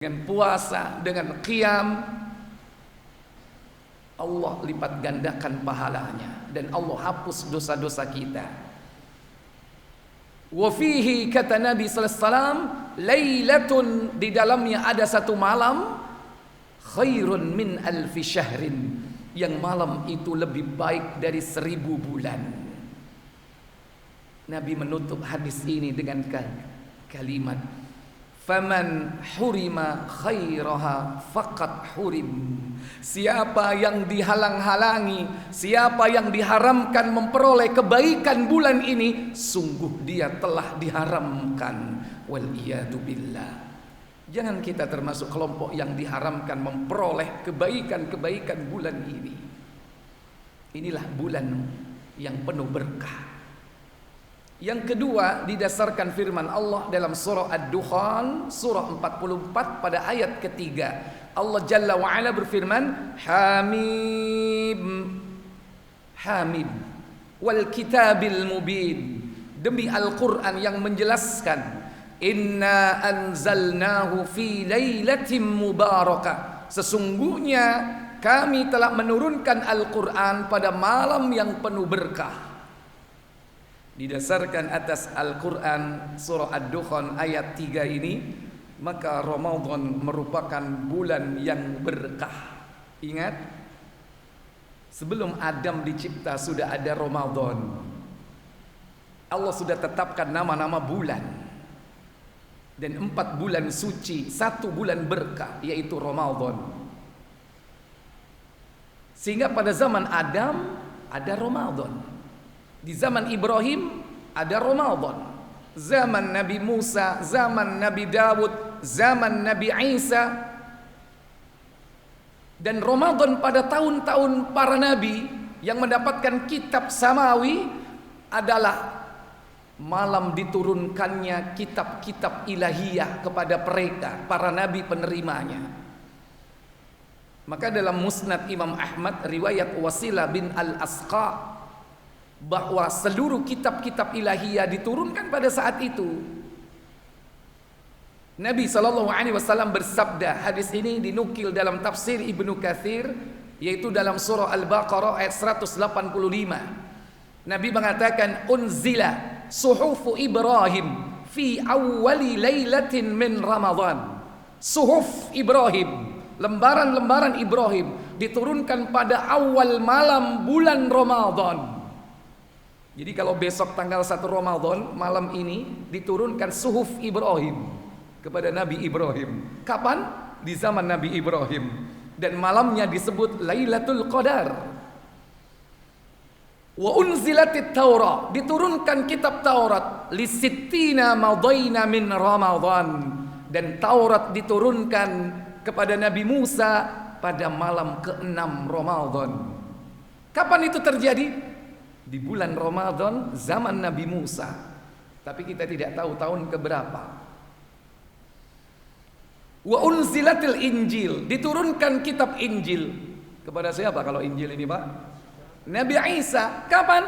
dengan puasa, dengan qiyam, Allah lipat gandakan pahalanya dan Allah hapus dosa-dosa kita. Wa fihi, kata Nabi sallallahu alaihi wasallam, lailatun, di dalamnya ada satu malam, khairun min alfi syahrin, yang malam itu lebih baik dari 1000 bulan. Nabi menutup hadis ini dengan kalimat, faman hurima khairaha faqad hurim. Siapa yang dihalang-halangi, siapa yang diharamkan memperoleh kebaikan bulan ini, sungguh dia telah diharamkan. Wal iyadu billah. Jangan kita termasuk kelompok yang diharamkan memperoleh kebaikan-kebaikan bulan ini. Inilah bulan yang penuh berkah. Yang kedua, didasarkan firman Allah dalam surah Ad-Dukhan, surah 44 pada ayat ketiga. Allah Jalla wa'ala berfirman, Hamim, Hamim, wal kitabil mubin, demi Al-Quran yang menjelaskan, inna anzalnahu fi lailatin mubarakah, sesungguhnya kami telah menurunkan Al-Quran pada malam yang penuh berkah. Didasarkan atas Al-Quran surah Ad-Dukhan ayat 3 ini, maka Ramadan merupakan bulan yang berkah. Ingat, sebelum Adam dicipta sudah ada Ramadan. Allah sudah tetapkan nama-nama bulan dan 4 bulan suci, 1 bulan berkah, yaitu Ramadan. Sehingga pada zaman Adam ada Ramadan. Di zaman Ibrahim ada Ramadan, zaman Nabi Musa, zaman Nabi Dawud, zaman Nabi Isa. Dan Ramadan pada tahun-tahun para nabi yang mendapatkan kitab samawi adalah malam diturunkannya kitab-kitab ilahiyah kepada mereka, para nabi penerimanya. Maka dalam Musnad Imam Ahmad riwayat Wasilah bin Al-Asqa, bahwa seluruh kitab-kitab ilahiyah diturunkan pada saat itu. Nabi SAW bersabda, hadis ini dinukil dalam tafsir Ibnu Katsir, yaitu dalam surah Al-Baqarah ayat 185. Nabi mengatakan, unzila suhufu Ibrahim fi awwali lailatin min Ramadan. Suhuf Ibrahim, lembaran-lembaran Ibrahim diturunkan pada awal malam bulan Ramadan. Jadi kalau besok tanggal 1 Ramadan, malam ini diturunkan suhuf Ibrahim kepada Nabi Ibrahim. Kapan? Di zaman Nabi Ibrahim. Dan malamnya disebut Lailatul Qadar. Wa unzilatit Taurat, diturunkan kitab Taurat lisittina madaina min Ramadan. Dan Taurat diturunkan kepada Nabi Musa pada malam ke-6 Ramadan. Kapan itu terjadi? Di bulan Ramadan zaman Nabi Musa. Tapi kita tidak tahu tahun keberapa. Wa unzilatil Injil, diturunkan kitab Injil kepada siapa kalau Injil ini, Pak? Nabi Isa. Kapan?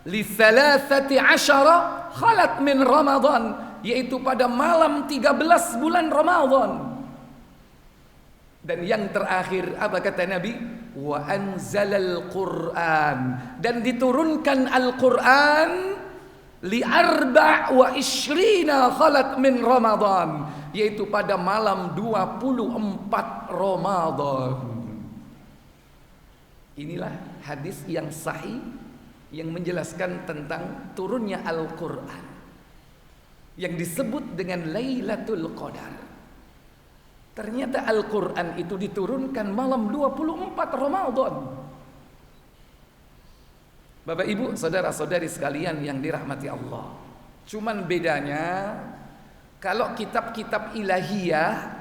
Li 13 khalat min Ramadan, yaitu pada malam 13 bulan Ramadan. Dan yang terakhir apa kata Nabi? Wa anzalal Qur'an, dan diturunkan Al-Quran li 24 khalat min Ramadan, yaitu pada malam 24 Ramadan. Inilah hadis yang sahih yang menjelaskan tentang turunnya Al-Quran yang disebut dengan Lailatul Qadar. Ternyata Al-Quran itu diturunkan malam 24 Ramadan. Bapak ibu saudara-saudari sekalian yang dirahmati Allah, cuman bedanya kalau kitab-kitab ilahiyah,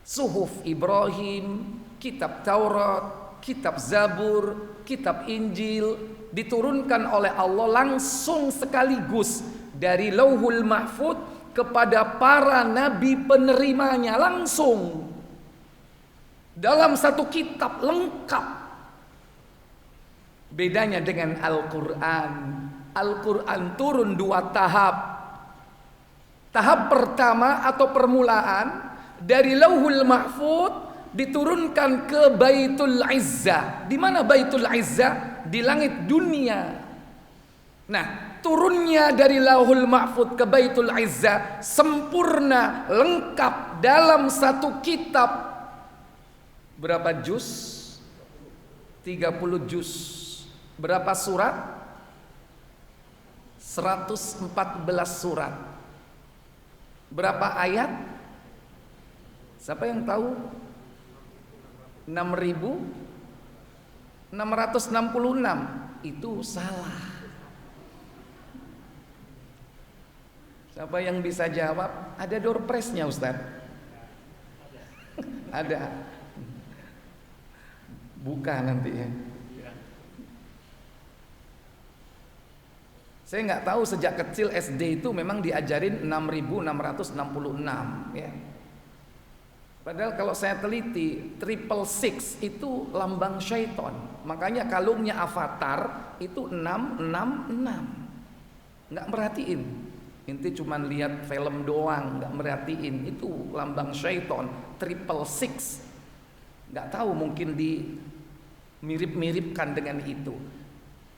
suhuf Ibrahim, kitab Taurat, kitab Zabur, kitab Injil diturunkan oleh Allah langsung sekaligus dari Lauhul Mahfuz kepada para nabi penerimanya langsung dalam satu kitab lengkap. Bedanya dengan Al-Quran, Al-Quran turun 2 tahap. Tahap pertama atau permulaan dari Lauhul Mahfud diturunkan ke Baitul Izzah. Di mana Baitul Izzah? Di langit dunia. Nah, turunnya dari Lauhul Mahfud ke Baitul Izzah sempurna, lengkap dalam satu kitab. Berapa juz? 30 juz. Berapa surat? 114 surat. Berapa ayat? Siapa yang tahu? 6.666. Itu salah. Siapa yang bisa jawab? Ada door prize-nya, Ustaz? Ada. Buka nanti ya. Saya nggak tahu, sejak kecil SD itu memang diajarin 6.666 ya. Padahal kalau saya teliti 666 itu lambang syaitan. Makanya kalungnya Avatar itu 666. Nggak merhatiin. Inti cuma lihat film doang, nggak merhatiin itu lambang syaitan 666. Nggak tahu, mungkin mirip-miripkan dengan itu.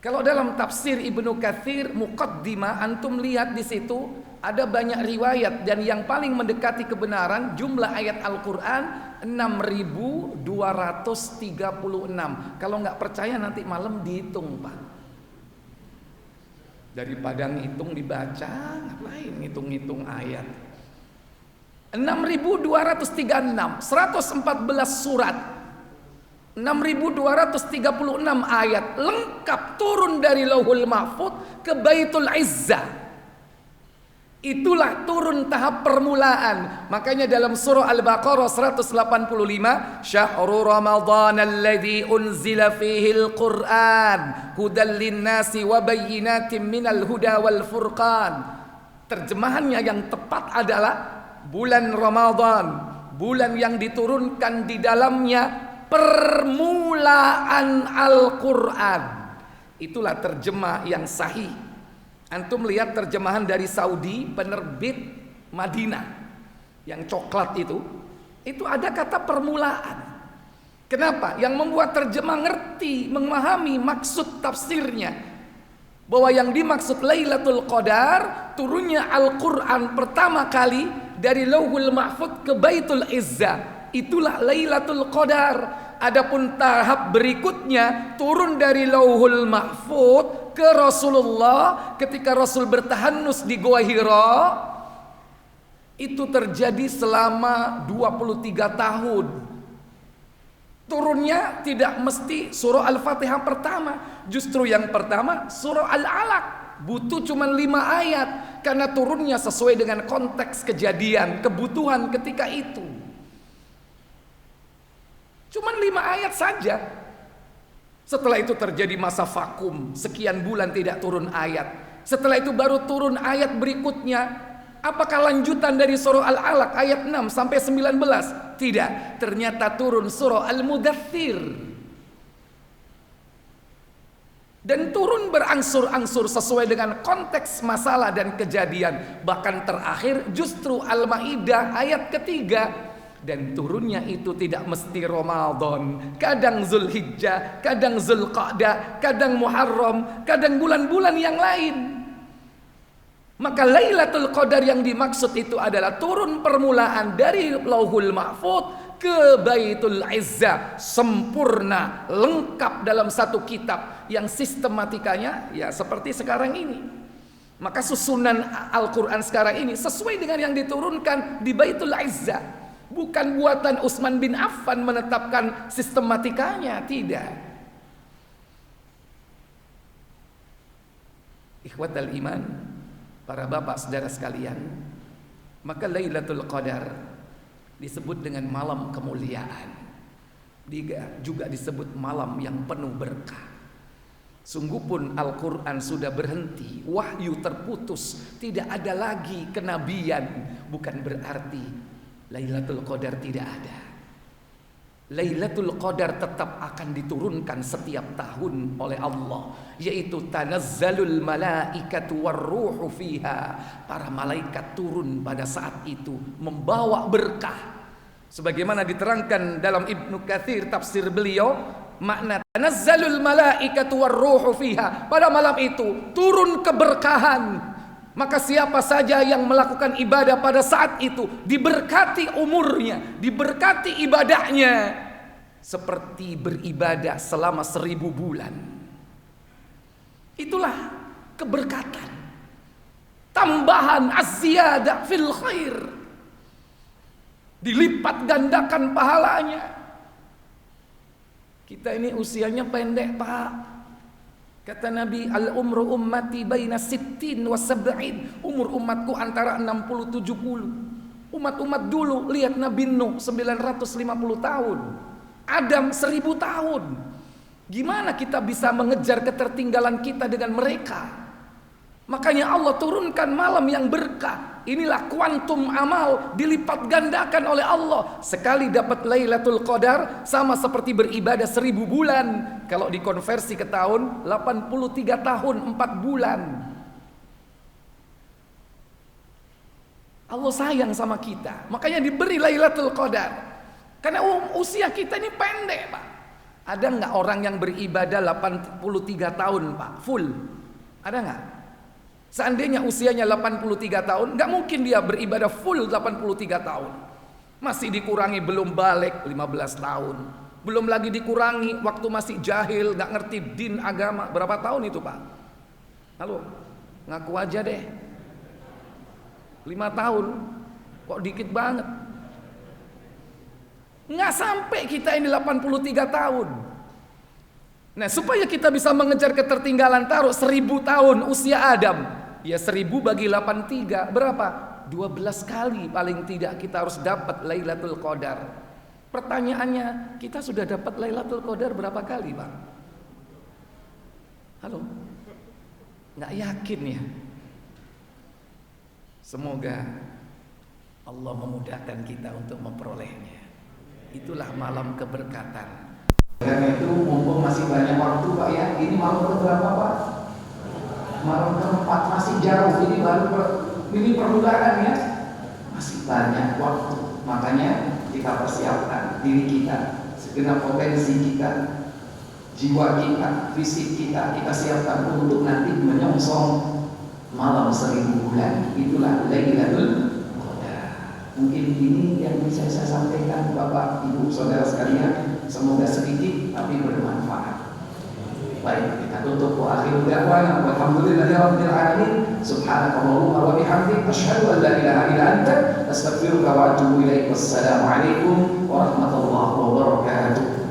Kalau dalam tafsir Ibnu Katsir Muqaddimah, antum lihat di situ ada banyak riwayat, dan yang paling mendekati kebenaran jumlah ayat Al-Qur'an 6.236. Kalau nggak percaya nanti malam dihitung, Pak. Daripada ngitung dibaca, ngapain ngitung-ngitung ayat. 6.236, 114 surat, 6.236 ayat lengkap turun dari Lauhul Mahfud ke Baitul Izzah. Itulah turun tahap permulaan. Makanya dalam surah Al-Baqarah 185, Syahrul Ramadhan alladzi unzila fihi al-Qur'an hudan lin-nasi wa bayyinatin minal huda wal furqan. Terjemahannya yang tepat adalah bulan Ramadan, bulan yang diturunkan di dalamnya permulaan Al-Quran. Itulah terjemah yang sahih. Antum lihat terjemahan dari Saudi, penerbit Madinah yang coklat itu ada kata permulaan. Kenapa? Yang membuat terjemah ngerti, memahami maksud tafsirnya, bahwa yang dimaksud Lailatul Qadar, turunnya Al-Quran pertama kali dari Lauhul Mahfud ke Baitul Izzah. Itulah Lailatul Qadar. Adapun tahap berikutnya turun dari Lauhul Mahfud ke Rasulullah ketika Rasul bertahannus di Gua Hira. Itu terjadi selama 23 tahun. Turunnya tidak mesti surah Al-Fatihah pertama. Justru yang pertama surah Al-Alaq. Butuh cuma 5 ayat. Karena turunnya sesuai dengan konteks kejadian, kebutuhan ketika itu. Cuman 5 ayat saja. Setelah itu terjadi masa vakum, sekian bulan tidak turun ayat. Setelah itu baru turun ayat berikutnya. Apakah lanjutan dari surah Al-Alaq ayat 6 sampai 19? Tidak, ternyata turun surah Al-Mudaththir. Dan turun berangsur-angsur sesuai dengan konteks masalah dan kejadian. Bahkan terakhir justru Al-Maidah ayat ketiga. Dan turunnya itu tidak mesti Ramadan, kadang Zulhijjah, kadang Zulqa'dah, kadang Muharram, kadang bulan-bulan yang lain. Maka Lailatul Qadar yang dimaksud itu adalah turun permulaan dari Lauhul Mahfud ke Baitul Izzah, sempurna, lengkap dalam satu kitab yang sistematikanya ya seperti sekarang ini. Maka susunan Al-Quran sekarang ini sesuai dengan yang diturunkan di Baitul Izzah. Bukan buatan Utsman bin Affan menetapkan sistematikanya, tidak. Ikhwatal iman, para bapak saudara sekalian, maka Lailatul Qadar disebut dengan malam kemuliaan. Juga disebut malam yang penuh berkah. Sungguh pun Al-Quran sudah berhenti, wahyu terputus, tidak ada lagi kenabian. Bukan berarti Lailatul Qadar tidak ada. Lailatul Qadar tetap akan diturunkan setiap tahun oleh Allah, yaitu tanazzalul malaikatu warruhu fiha. Para malaikat turun pada saat itu membawa berkah. Sebagaimana diterangkan dalam Ibnu Katsir tafsir beliau, makna tanazzalul malaikatu warruhu fiha, pada malam itu turun keberkahan. Maka siapa saja yang melakukan ibadah pada saat itu diberkati umurnya, diberkati ibadahnya seperti beribadah selama 1000 bulan. Itulah keberkatan, tambahan az-ziyadah fil khair, dilipat gandakan pahalanya. Kita ini usianya pendek, Pak. Kata Nabi, al-umru ummati baina sittin wa sab'in. Umur umatku antara 60-70. Umat-umat dulu, lihat Nabi Nuh 950 tahun, Adam 1000 tahun. Gimana kita bisa mengejar ketertinggalan kita dengan mereka? Makanya Allah turunkan malam yang berkah. Inilah kuantum amal dilipat gandakan oleh Allah. Sekali dapat Lailatul Qadar sama seperti beribadah 1000 bulan. Kalau dikonversi ke tahun, 83 tahun 4 bulan. Allah sayang sama kita, makanya diberi Lailatul Qadar. Karena usia kita ini pendek, Pak. Ada nggak orang yang beribadah 83 tahun, Pak? Full. Ada nggak? Seandainya usianya 83 tahun, nggak mungkin dia beribadah full 83 tahun. Masih dikurangi belum balik 15 tahun. Belum lagi dikurangi waktu masih jahil, nggak ngerti din agama. Berapa tahun itu, Pak? Halo, ngaku aja deh. 5 tahun. Kok dikit banget? Nggak sampai kita ini 83 tahun. Nah, supaya kita bisa mengejar ketertinggalan, taruh 1000 tahun usia Adam. Ya 1000 bagi 83 berapa? 12 kali paling tidak kita harus dapat Lailatul Qadar. Pertanyaannya, kita sudah dapat Lailatul Qadar berapa kali, Pak? Halo? Nggak yakin ya? Semoga Allah memudahkan kita untuk memperolehnya. Itulah malam keberkatan. Karena itu mumpung masih banyak waktu, Pak ya. Ini malam keberapa, Pak? Malam keempat, masih jauh. Ini permulaan ya. Masih banyak waktu. Makanya kita persiapkan diri kita, segenap potensi kita, jiwa kita, fisik kita siapkan untuk nanti menyongsong malam 1000 bulan. Itulah Lailatul Qadar. Mungkin ini yang bisa saya sampaikan, Bapak, Ibu, saudara sekalian. Semoga sedikit tapi bermanfaat. Baik, kita tutup wa akhiru da'wana walhamdulillahirabbil alamin. Subhanakallahumma wa bihamdik asyhadu an la ilaha illa anta astaghfiruka wa atubu ilaik. Wassalamu alaikum warahmatullahi wabarakatuh.